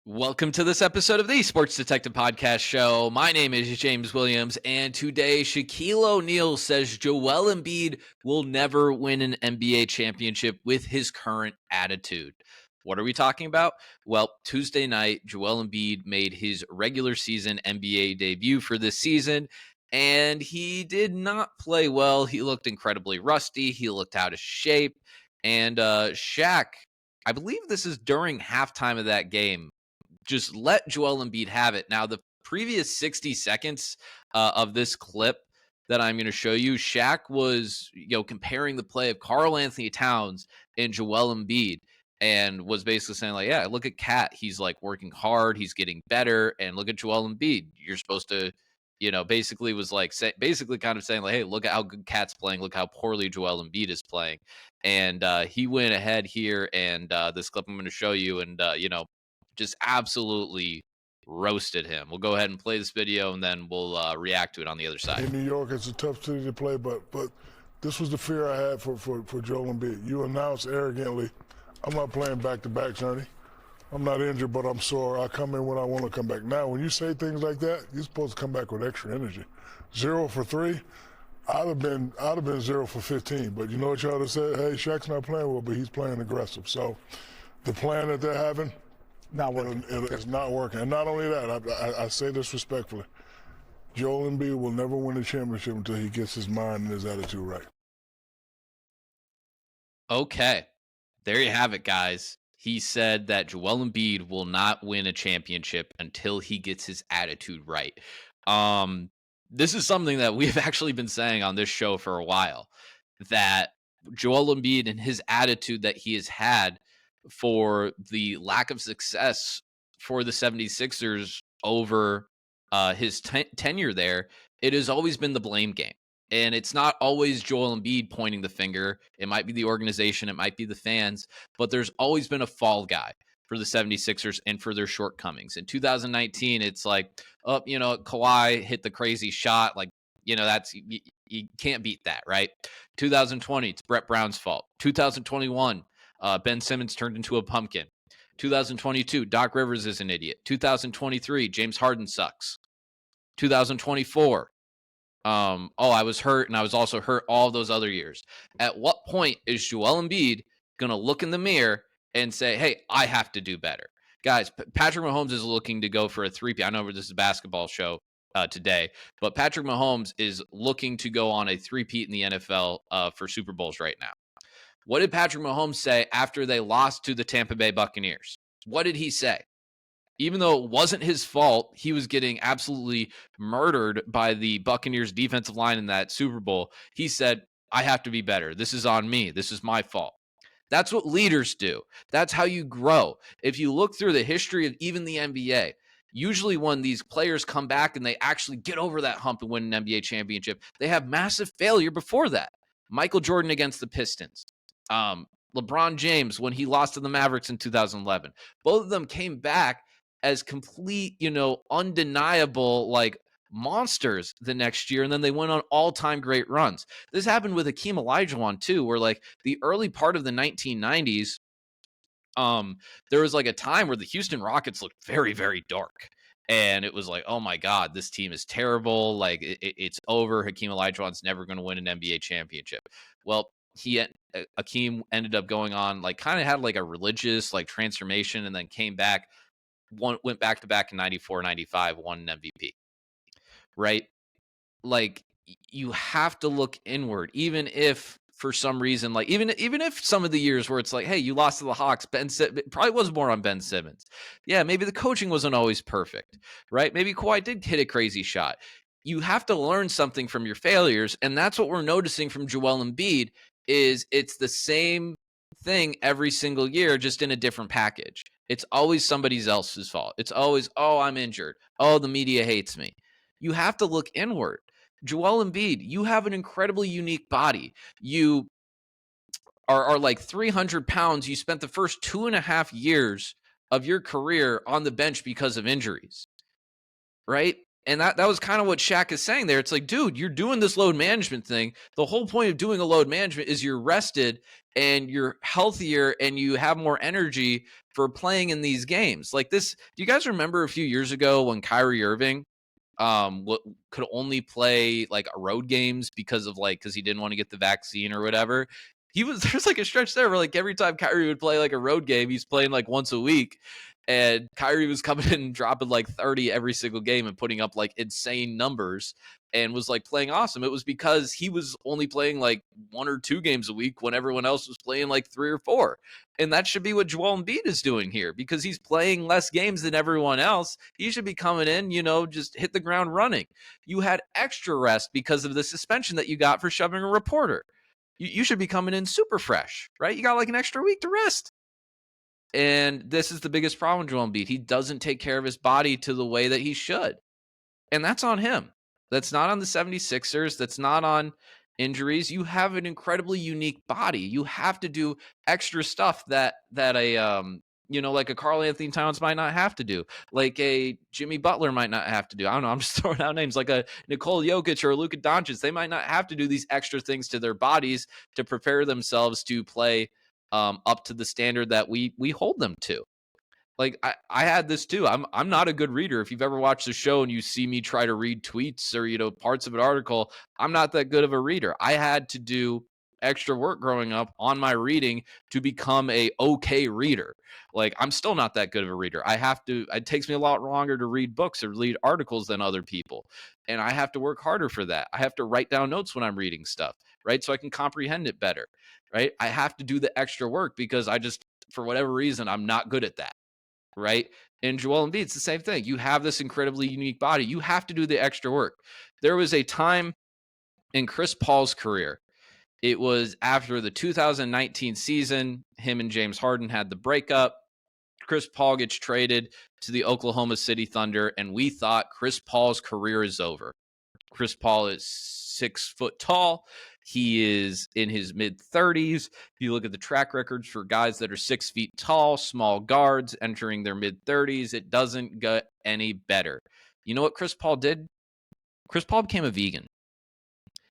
Welcome to this episode of the Sports Detective Podcast Show. My name is James Williams, and today Shaquille O'Neal says Joel Embiid will never win an NBA championship with his current attitude. What are we talking about? Well, Tuesday night, Joel Embiid made his regular season NBA debut for this season, and he did not play well. He looked incredibly rusty. He looked out of shape. And Shaq, I believe this is during halftime of that game, just let Joel Embiid have it. Now, the previous 60 seconds of this clip that I'm going to show you, Shaq was, comparing the play of Karl Anthony Towns and Joel Embiid, and was basically saying like, yeah, look at Cat. He's like working hard. He's getting better. And look at Joel Embiid. You're supposed to, basically was like, basically kind of saying like, hey, look at how good Cat's playing. Look how poorly Joel Embiid is playing. And he went ahead here, and this clip I'm going to show you, and, just absolutely roasted him. We'll go ahead and play this video, and then we'll react to it on the other side. In New York, it's a tough city to play, but this was the fear I had for Joel Embiid. You announced arrogantly, I'm not playing back-to-backs, Ernie. I'm not injured, but I'm sore. I come in when I want to come back. Now, when you say things like that, you're supposed to come back with extra energy. 0 for 3, I'd have been 0 for 15. But you know what you ought to say? Hey, Shaq's not playing well, but he's playing aggressive. So the plan that they're having, not working. It's not working. And not only that, I say this respectfully, Joel Embiid will never win a championship until he gets his mind and his attitude right. Okay, there you have it, guys. He said that Joel Embiid will not win a championship until he gets his attitude right. This is something that we've actually been saying on this show for a while, that Joel Embiid and his attitude that he has had for the lack of success for the 76ers over his tenure there, it has always been the blame game. And it's not always Joel Embiid pointing the finger. It might be the organization, it might be the fans, but there's always been a fall guy for the 76ers and for their shortcomings. In 2019, it's like, Kawhi hit the crazy shot. Like, that's, you can't beat that, right? 2020, it's Brett Brown's fault. 2021, Ben Simmons turned into a pumpkin. 2022, Doc Rivers is an idiot. 2023, James Harden sucks. 2024, I was hurt, and I was also hurt all those other years. At what point is Joel Embiid going to look in the mirror and say, hey, I have to do better? Guys, Patrick Mahomes is looking to go for a three-peat. I know this is a basketball show today, but Patrick Mahomes is looking to go on a three-peat in the NFL for Super Bowls right now. What did Patrick Mahomes say after they lost to the Tampa Bay Buccaneers? What did he say? Even though it wasn't his fault, he was getting absolutely murdered by the Buccaneers defensive line in that Super Bowl. He said, I have to be better. This is on me. This is my fault. That's what leaders do. That's how you grow. If you look through the history of even the NBA, usually when these players come back and they actually get over that hump and win an NBA championship, they have massive failure before that. Michael Jordan against the Pistons. LeBron James, when he lost to the Mavericks in 2011, both of them came back as complete, undeniable, like monsters the next year. And then they went on all-time great runs. This happened with Hakeem Olajuwon too, where like the early part of the 1990s, there was like a time where the Houston Rockets looked very, very dark. And it was like, oh my God, this team is terrible. Like it's over. Hakeem Olajuwon's never going to win an NBA championship. Well, Hakeem ended up going on, like, kind of had like a religious like transformation, and then came back, went back to back in 94, 95, won an MVP, right? Like, you have to look inward, even if for some reason, like even if some of the years where it's like, hey, you lost to the Hawks, it probably was more on Ben Simmons. Yeah, maybe the coaching wasn't always perfect, right? Maybe Kawhi did hit a crazy shot. You have to learn something from your failures, and that's what we're noticing from Joel Embiid. Is it's the same thing every single year, just in a different package. It's always somebody else's fault. It's always, oh, I'm injured. Oh, the media hates me. You have to look inward. Joel Embiid, you have an incredibly unique body. You are like 300 pounds. You spent the first 2.5 years of your career on the bench because of injuries, right? And that was kind of what Shaq is saying there. It's like, dude, you're doing this load management thing. The whole point of doing a load management is you're rested and you're healthier and you have more energy for playing in these games. Like this, do you guys remember a few years ago when Kyrie Irving what could only play like road games because he didn't want to get the vaccine or whatever? There's like a stretch there where like every time Kyrie would play like a road game, he's playing like once a week. And Kyrie was coming in and dropping like 30 every single game and putting up like insane numbers and was like playing awesome. It was because he was only playing like 1 or 2 games a week when everyone else was playing like 3 or 4. And that should be what Joel Embiid is doing here because he's playing less games than everyone else. He should be coming in, just hit the ground running. You had extra rest because of the suspension that you got for shoving a reporter. You should be coming in super fresh, right? You got like an extra week to rest. And this is the biggest problem with Joel Embiid. He doesn't take care of his body to the way that he should. And that's on him. That's not on the 76ers. That's not on injuries. You have an incredibly unique body. You have to do extra stuff that like a Karl Anthony Towns might not have to do, like a Jimmy Butler might not have to do. I don't know. I'm just throwing out names like a Nikola Jokic or a Luka Doncic. They might not have to do these extra things to their bodies to prepare themselves to play up to the standard that we hold them to. Like I had this too. I'm not a good reader. If you've ever watched the show and you see me try to read tweets or parts of an article, I'm not that good of a reader. I had to do extra work growing up on my reading to become a okay reader. Like I'm still not that good of a reader. It takes me a lot longer to read books or read articles than other people. And I have to work harder for that. I have to write down notes when I'm reading stuff, right? So I can comprehend it better, right? I have to do the extra work because for whatever reason, I'm not good at that. Right? And Joel Embiid, it's the same thing. You have this incredibly unique body. You have to do the extra work. There was a time in Chris Paul's career. It was after the 2019 season. Him and James Harden had the breakup. Chris Paul gets traded to the Oklahoma City Thunder, and we thought Chris Paul's career is over. Chris Paul is 6 foot tall. He is in his mid-30s. If you look at the track records for guys that are 6 feet tall, small guards entering their mid-30s, it doesn't get any better. You know what Chris Paul did? Chris Paul became a vegan.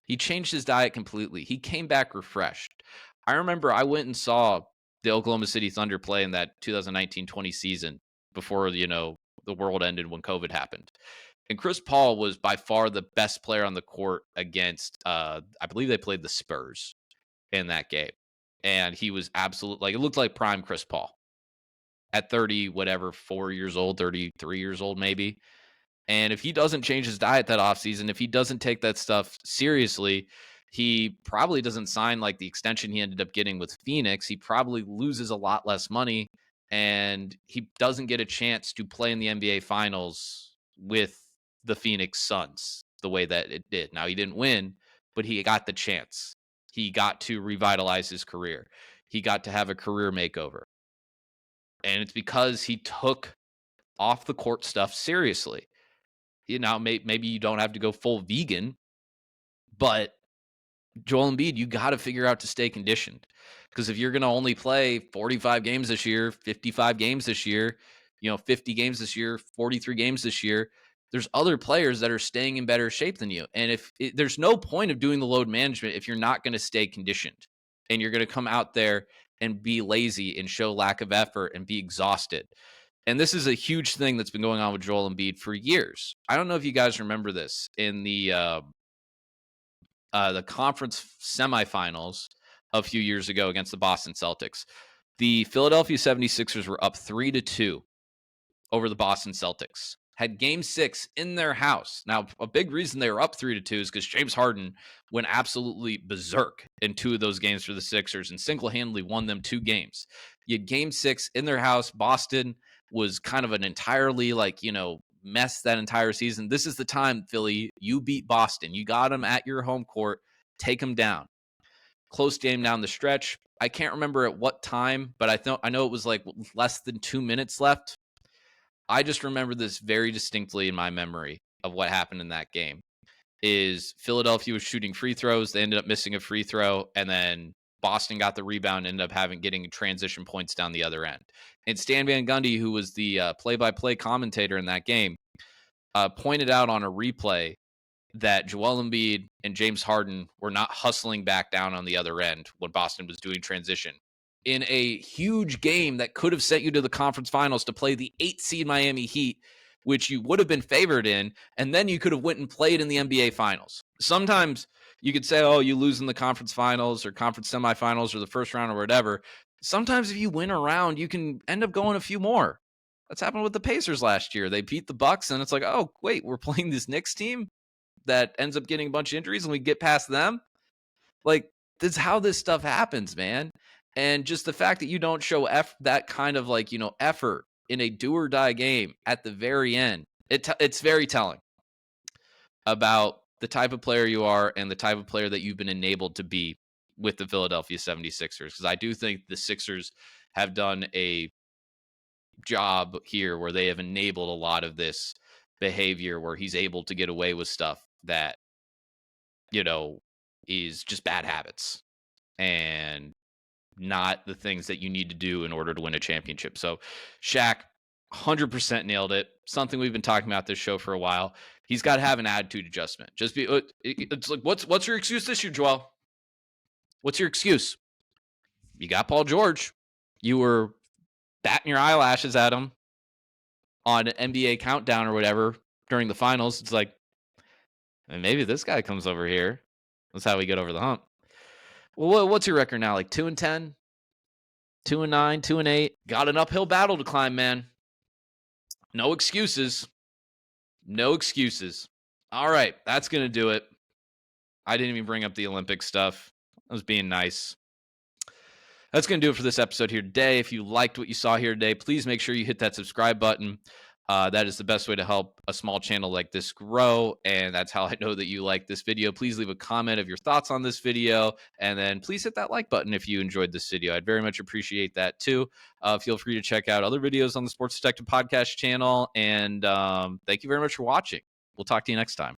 He changed his diet completely. He came back refreshed. I remember I went and saw the Oklahoma City Thunder play in that 2019-20 season before, the world ended when COVID happened. And Chris Paul was by far the best player on the court against, I believe they played the Spurs in that game. And he was absolutely, it looked like prime Chris Paul at 30, 4 years old, 33 years old, maybe. And if he doesn't change his diet that offseason, if he doesn't take that stuff seriously, he probably doesn't sign like the extension he ended up getting with Phoenix. He probably loses a lot less money and he doesn't get a chance to play in the NBA Finals with the Phoenix Suns the way that it did. Now, he didn't win, but he got the chance. He got to revitalize his career. He got to have a career makeover. And it's because he took off the court stuff seriously. Maybe you don't have to go full vegan, but Joel Embiid, you got to figure out to stay conditioned. Because if you're going to only play 45 games this year, 55 games this year, 50 games this year, 43 games this year, there's other players that are staying in better shape than you. And there's no point of doing the load management if you're not going to stay conditioned and you're going to come out there and be lazy and show lack of effort and be exhausted. And this is a huge thing that's been going on with Joel Embiid for years. I don't know if you guys remember this in the conference semifinals a few years ago against the Boston Celtics. The Philadelphia 76ers were up 3-2 over the Boston Celtics. Had game 6 in their house. Now, a big reason they were up 3-2 is because James Harden went absolutely berserk in 2 of those games for the Sixers and single-handedly won them 2 games. You had game 6 in their house. Boston was kind of an entirely mess that entire season. This is the time, Philly, you beat Boston. You got them at your home court. Take them down. Close game down the stretch. I can't remember at what time, but I know it was like less than 2 minutes left. I just remember this very distinctly in my memory of what happened in that game. Is Philadelphia was shooting free throws. They ended up missing a free throw, and then Boston got the rebound, ended up getting transition points down the other end. And Stan Van Gundy, who was the play-by-play commentator in that game, pointed out on a replay that Joel Embiid and James Harden were not hustling back down on the other end when Boston was doing transition. in a huge game that could have sent you to the conference finals to play the 8th seed Miami Heat, which you would have been favored in, and then you could have went and played in the NBA finals. Sometimes you could say, oh, you lose in the conference finals or conference semifinals or the first round or whatever. Sometimes if you win a round, you can end up going a few more. That's happened with the Pacers last year. They beat the Bucks, and it's like, oh, wait, we're playing this Knicks team that ends up getting a bunch of injuries, and we get past them. Like, that's how this stuff happens, man. And just the fact that you don't show that kind of like, effort in a do or die game at the very end, it's very telling about the type of player you are and the type of player that you've been enabled to be with the Philadelphia 76ers. Because I do think the Sixers have done a job here where they have enabled a lot of this behavior where he's able to get away with stuff that, is just bad habits and not the things that you need to do in order to win a championship. So Shaq 100% nailed it. Something we've been talking about this show for a while. He's got to have an attitude adjustment. It's like, what's your excuse this year, Joel? What's your excuse? You got Paul George. You were batting your eyelashes at him on an NBA countdown or whatever during the finals. It's like, and maybe this guy comes over here. That's how we get over the hump. Well, what's your record now? Like 2-10, 2-9, 2-8. Got an uphill battle to climb, man. No excuses. No excuses. All right, that's going to do it. I didn't even bring up the Olympic stuff. I was being nice. That's going to do it for this episode here today. If you liked what you saw here today, please make sure you hit that subscribe button. That is the best way to help a small channel like this grow, and that's how I know that you like this video. Please leave a comment of your thoughts on this video, and then please hit that like button if you enjoyed this video. I'd very much appreciate that too. Feel free to check out other videos on the Sports Detective Podcast channel, and thank you very much for watching. We'll talk to you next time.